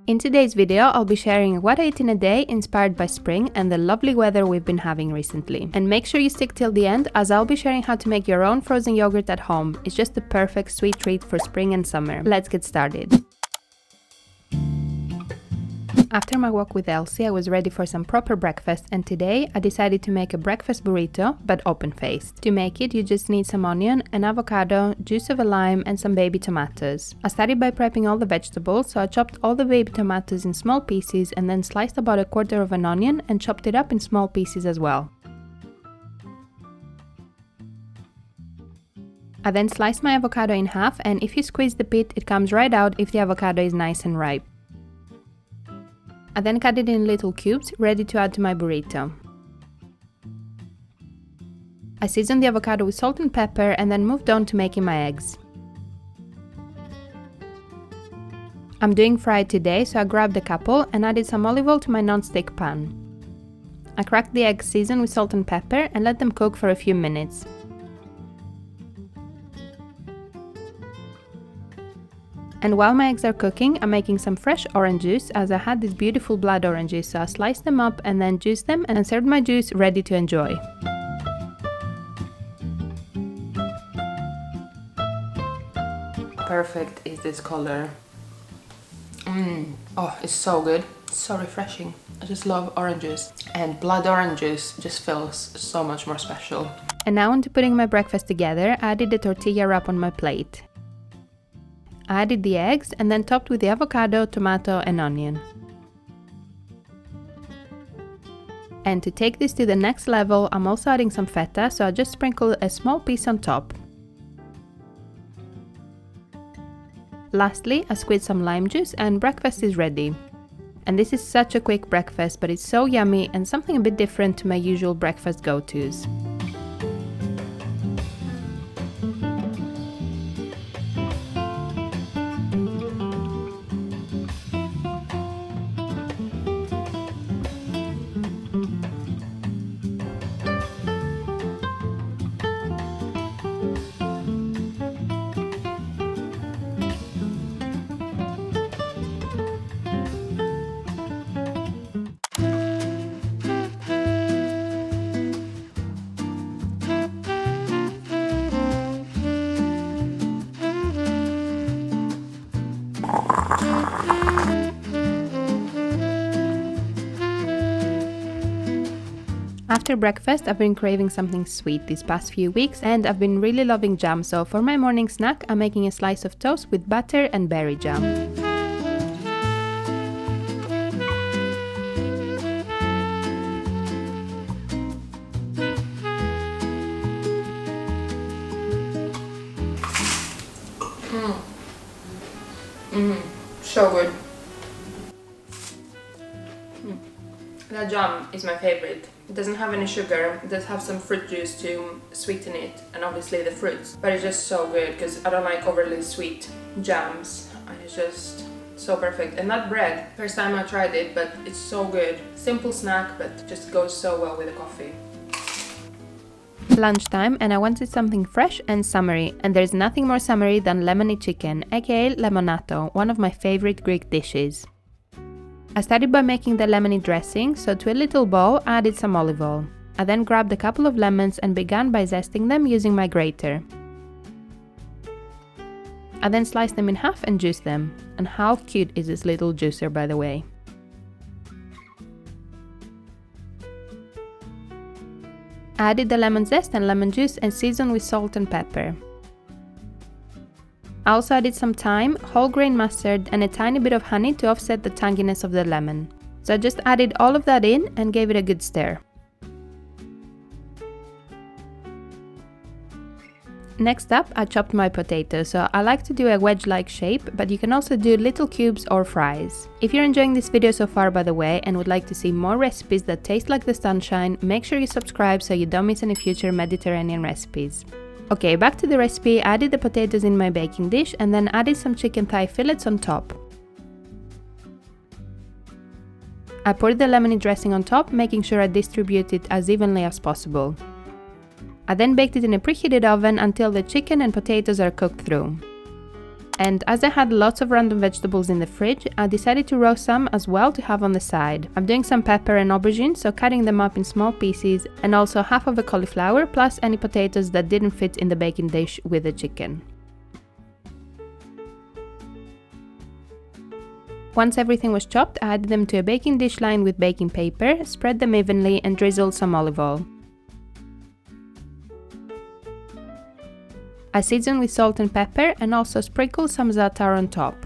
In today's video, I'll be sharing what I eat in a day inspired by spring and the lovely weather we've been having recently. And make sure you stick till the end, as I'll be sharing how to make your own frozen yogurt at home. It's just the perfect sweet treat for spring and summer. Let's get started. After my walk with Elsie, I was ready for some proper breakfast, and today I decided to make a breakfast burrito, but open-faced. To make it, you just need some onion, an avocado, juice of a lime and some baby tomatoes. I started by prepping all the vegetables, so I chopped all the baby tomatoes in small pieces and then sliced about a quarter of an onion and chopped it up in small pieces as well. I then sliced my avocado in half, and if you squeeze the pit, it comes right out if the avocado is nice and ripe. I then cut it in little cubes, ready to add to my burrito. I seasoned the avocado with salt and pepper and then moved on to making my eggs. I'm doing fried today, so I grabbed a couple and added some olive oil to my non-stick pan. I cracked the eggs seasoned with salt and pepper and let them cook for a few minutes. And while my eggs are cooking, I'm making some fresh orange juice, as I had these beautiful blood oranges, so I sliced them up and then juiced them and served my juice ready to enjoy. Perfect is this color. Oh, it's so good. It's so refreshing. I just love oranges, and blood orange juice just feels so much more special. And now onto putting my breakfast together, I added the tortilla wrap on my plate. I added the eggs and then topped with the avocado, tomato and onion. And to take this to the next level, I'm also adding some feta, so I just sprinkle a small piece on top. Lastly, I squeezed some lime juice and breakfast is ready. And this is such a quick breakfast, but it's so yummy and something a bit different to my usual breakfast go-tos. After breakfast, I've been craving something sweet these past few weeks, and I've been really loving jam, so for my morning snack I'm making a slice of toast with butter and berry jam. So good. The jam is my favorite. It doesn't have any sugar, it does have some fruit juice to sweeten it, and obviously the fruits. But it's just so good, because I don't like overly sweet jams. And it's just so perfect. And that bread, first time I tried it, but it's so good. Simple snack, but just goes so well with the coffee. Lunchtime, and I wanted something fresh and summery, and there's nothing more summery than lemony chicken, aka lemonato, one of my favorite Greek dishes. I started by making the lemony dressing, so to a little bowl I added some olive oil. I then grabbed a couple of lemons and began by zesting them using my grater. I then sliced them in half and juiced them. And how cute is this little juicer, by the way? I added the lemon zest and lemon juice and seasoned with salt and pepper. I also added some thyme, whole grain mustard and a tiny bit of honey to offset the tanginess of the lemon. So I just added all of that in and gave it a good stir. Next up, I chopped my potatoes, so I like to do a wedge-like shape, but you can also do little cubes or fries. If you're enjoying this video so far, by the way, and would like to see more recipes that taste like the sunshine, make sure you subscribe so you don't miss any future Mediterranean recipes. Okay, back to the recipe. I added the potatoes in my baking dish and then added some chicken thigh fillets on top. I poured the lemony dressing on top, making sure I distribute it as evenly as possible. I then baked it in a preheated oven until the chicken and potatoes are cooked through. And as I had lots of random vegetables in the fridge, I decided to roast some as well to have on the side. I'm doing some pepper and aubergine, so cutting them up in small pieces, and also half of a cauliflower plus any potatoes that didn't fit in the baking dish with the chicken. Once everything was chopped, I added them to a baking dish lined with baking paper, spread them evenly and drizzled some olive oil. I seasoned with salt and pepper and also sprinkled some za'atar on top.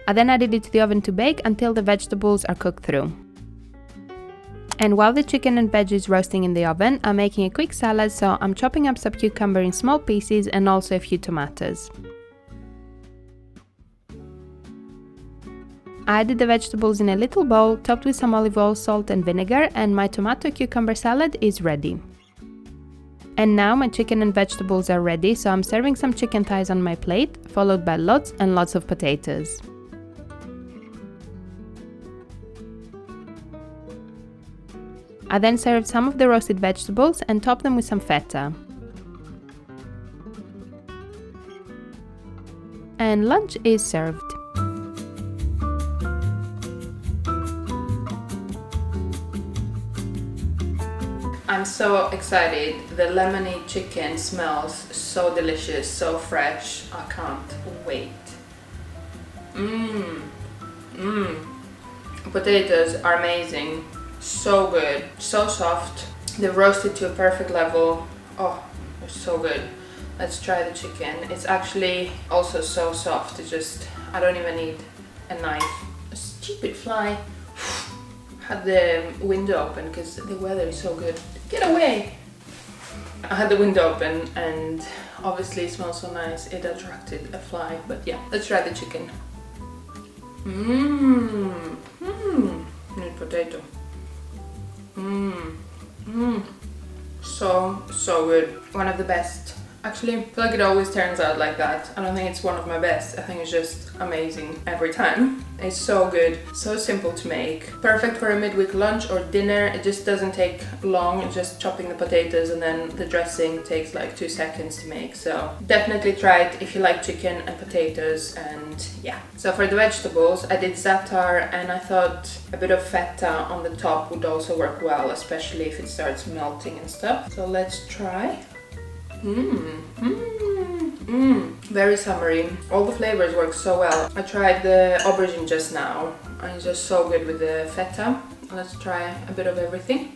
I then added it to the oven to bake until the vegetables are cooked through. And while the chicken and veg is roasting in the oven, I'm making a quick salad, so I'm chopping up some cucumber in small pieces and also a few tomatoes. I added the vegetables in a little bowl, topped with some olive oil, salt and vinegar, and my tomato cucumber salad is ready. And now my chicken and vegetables are ready, so I'm serving some chicken thighs on my plate, followed by lots and lots of potatoes. I then served some of the roasted vegetables and topped them with some feta. And lunch is served. I'm so excited. The lemony chicken smells so delicious, so fresh. I can't wait. Potatoes are amazing. So good, so soft. They're roasted to a perfect level. Oh, they're so good. Let's try the chicken. It's actually also so soft. It's just, I don't even need a knife. A stupid fly. Had the window open because the weather is so good. Get away! I had the window open and obviously it smells so nice. It attracted a fly. But yeah, let's try the chicken. Need potato. So good. One of the best. Actually, I feel like it always turns out like that. I don't think it's one of my best. I think it's just amazing every time. It's so good, so simple to make. Perfect for a midweek lunch or dinner. It just doesn't take long. It's just chopping the potatoes and then the dressing takes like 2 seconds to make. So definitely try it if you like chicken and potatoes. And yeah. So for the vegetables, I did za'atar and I thought a bit of feta on the top would also work well, especially if it starts melting and stuff. So let's try. Very summery. All the flavors work so well. I tried the aubergine just now and it's just so good with the feta. Let's try a bit of everything.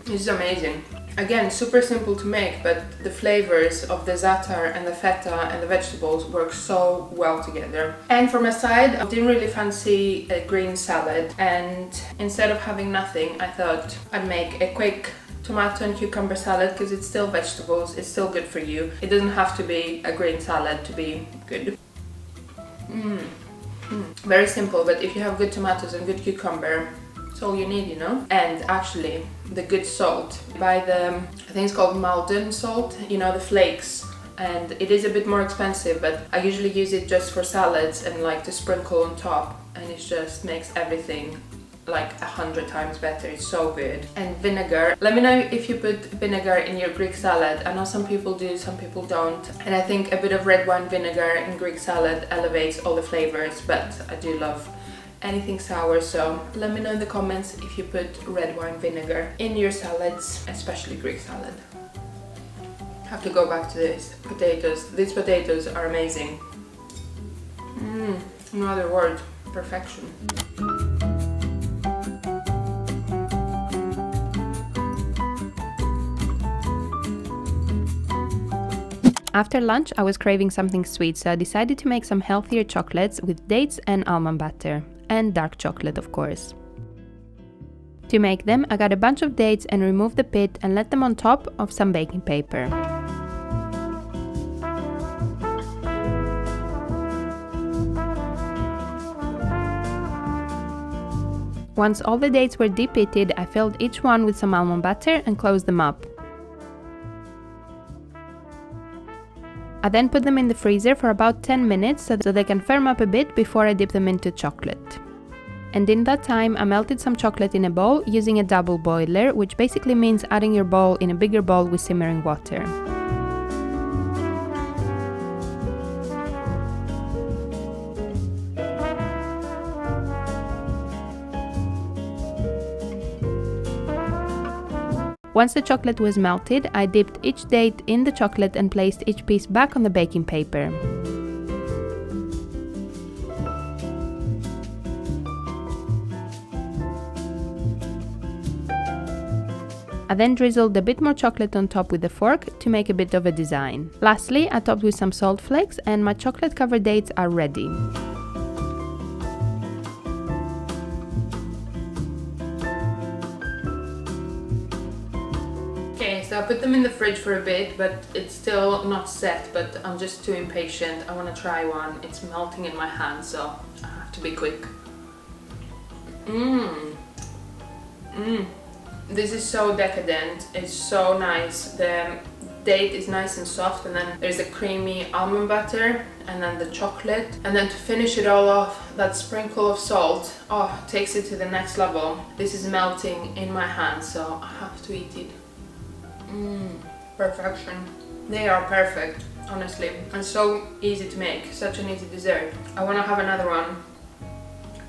This is amazing. Again, super simple to make, but the flavors of the za'atar and the feta and the vegetables work so well together. And for my side, I didn't really fancy a green salad, and instead of having nothing, I thought I'd make a quick tomato and cucumber salad because it's still vegetables, it's still good for you. It doesn't have to be a green salad to be good. Very simple, but if you have good tomatoes and good cucumber, it's all you need, you know? And actually, the good salt. Buy the, I think it's called Malden salt, you know, the flakes. And it is a bit more expensive, but I usually use it just for salads and like to sprinkle on top. And it just makes everything like 100 times better. It's so good. And vinegar. Let me know if you put vinegar in your Greek salad. I know some people do, some people don't. And I think a bit of red wine vinegar in Greek salad elevates all the flavors, but I do love anything sour, so let me know in the comments if you put red wine vinegar in your salads, especially Greek salad. Have to go back to this potatoes. These potatoes are amazing. No other word. Perfection. After lunch, I was craving something sweet, so I decided to make some healthier chocolates with dates and almond butter. And dark chocolate, of course. To make them, I got a bunch of dates and removed the pit and let them on top of some baking paper. Once all the dates were de-pitted, I filled each one with some almond butter and closed them up. I then put them in the freezer for about 10 minutes so they can firm up a bit before I dip them into chocolate. And in that time, I melted some chocolate in a bowl using a double boiler, which basically means adding your bowl in a bigger bowl with simmering water. Once the chocolate was melted, I dipped each date in the chocolate and placed each piece back on the baking paper. I then drizzled a bit more chocolate on top with a fork to make a bit of a design. Lastly, I topped with some salt flakes and my chocolate covered dates are ready. Okay, so I put them in the fridge for a bit, but it's still not set, but I'm just too impatient. I want to try one. It's melting in my hand, so I have to be quick. This is so decadent, it's so nice. The date is nice and soft, and then there's the creamy almond butter, and then the chocolate. And then to finish it all off, that sprinkle of salt, takes it to the next level. This is melting in my hand, so I have to eat it. Perfection. They are perfect, honestly. And so easy to make, such an easy dessert. I want to have another one.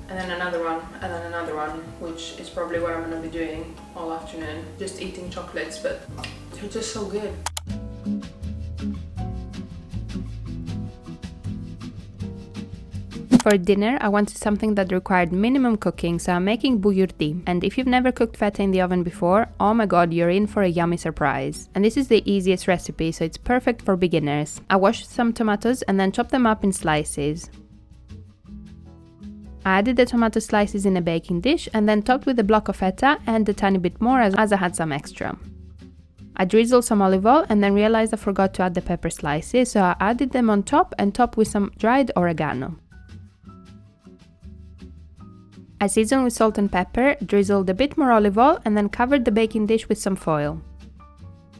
And then another one, and then another one, which is probably what I'm going to be doing all afternoon. Just eating chocolates, but they're just so good. For dinner, I wanted something that required minimum cooking, so I'm making bouillourdi. And if you've never cooked feta in the oven before, oh my god, you're in for a yummy surprise. And this is the easiest recipe, so it's perfect for beginners. I washed some tomatoes and then chopped them up in slices. I added the tomato slices in a baking dish and then topped with a block of feta and a tiny bit more as I had some extra. I drizzled some olive oil and then realized I forgot to add the pepper slices, so I added them on top and topped with some dried oregano. I seasoned with salt and pepper, drizzled a bit more olive oil and then covered the baking dish with some foil.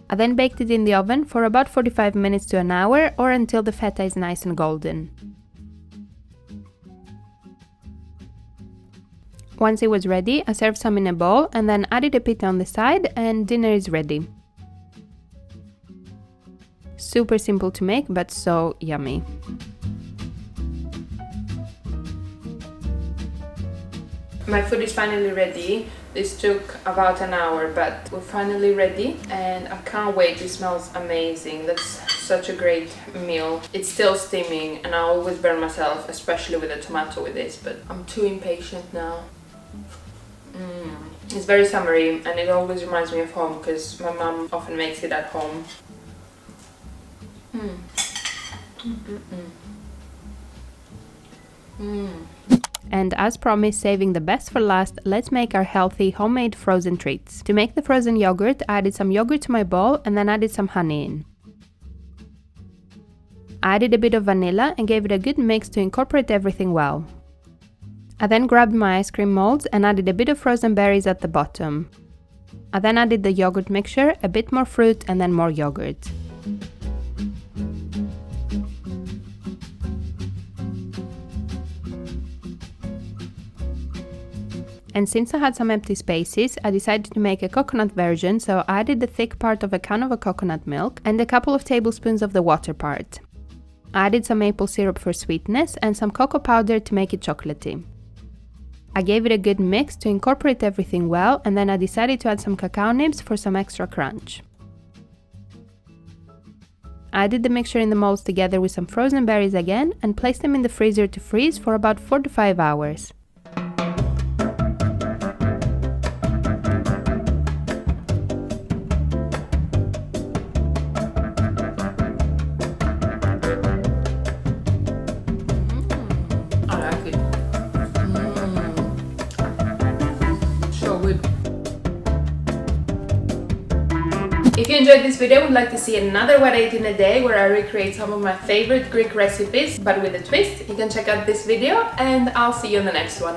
I then baked it in the oven for about 45 minutes to an hour or until the feta is nice and golden. Once it was ready, I served some in a bowl and then added a pita on the side, and dinner is ready. Super simple to make, but so yummy. My food is finally ready. This took about an hour, but we're finally ready and I can't wait. It smells amazing. That's such a great meal. It's still steaming and I always burn myself, especially with the tomato with this, but I'm too impatient now. It's very summery and it always reminds me of home because my mum often makes it at home. And as promised, saving the best for last, let's make our healthy homemade frozen treats. To make the frozen yogurt, I added some yogurt to my bowl and then added some honey in. I added a bit of vanilla and gave it a good mix to incorporate everything well. I then grabbed my ice cream molds and added a bit of frozen berries at the bottom. I then added the yogurt mixture, a bit more fruit and then more yogurt. And since I had some empty spaces, I decided to make a coconut version, so I added the thick part of a can of coconut milk and a couple of tablespoons of the water part. I added some maple syrup for sweetness and some cocoa powder to make it chocolatey. I gave it a good mix to incorporate everything well, and then I decided to add some cacao nibs for some extra crunch. I added the mixture in the molds together with some frozen berries again and placed them in the freezer to freeze for about 4 to 5 hours. If you enjoyed this video and would like to see another What I Ate in a Day where I recreate some of my favorite Greek recipes but with a twist, you can check out this video and I'll see you in the next one.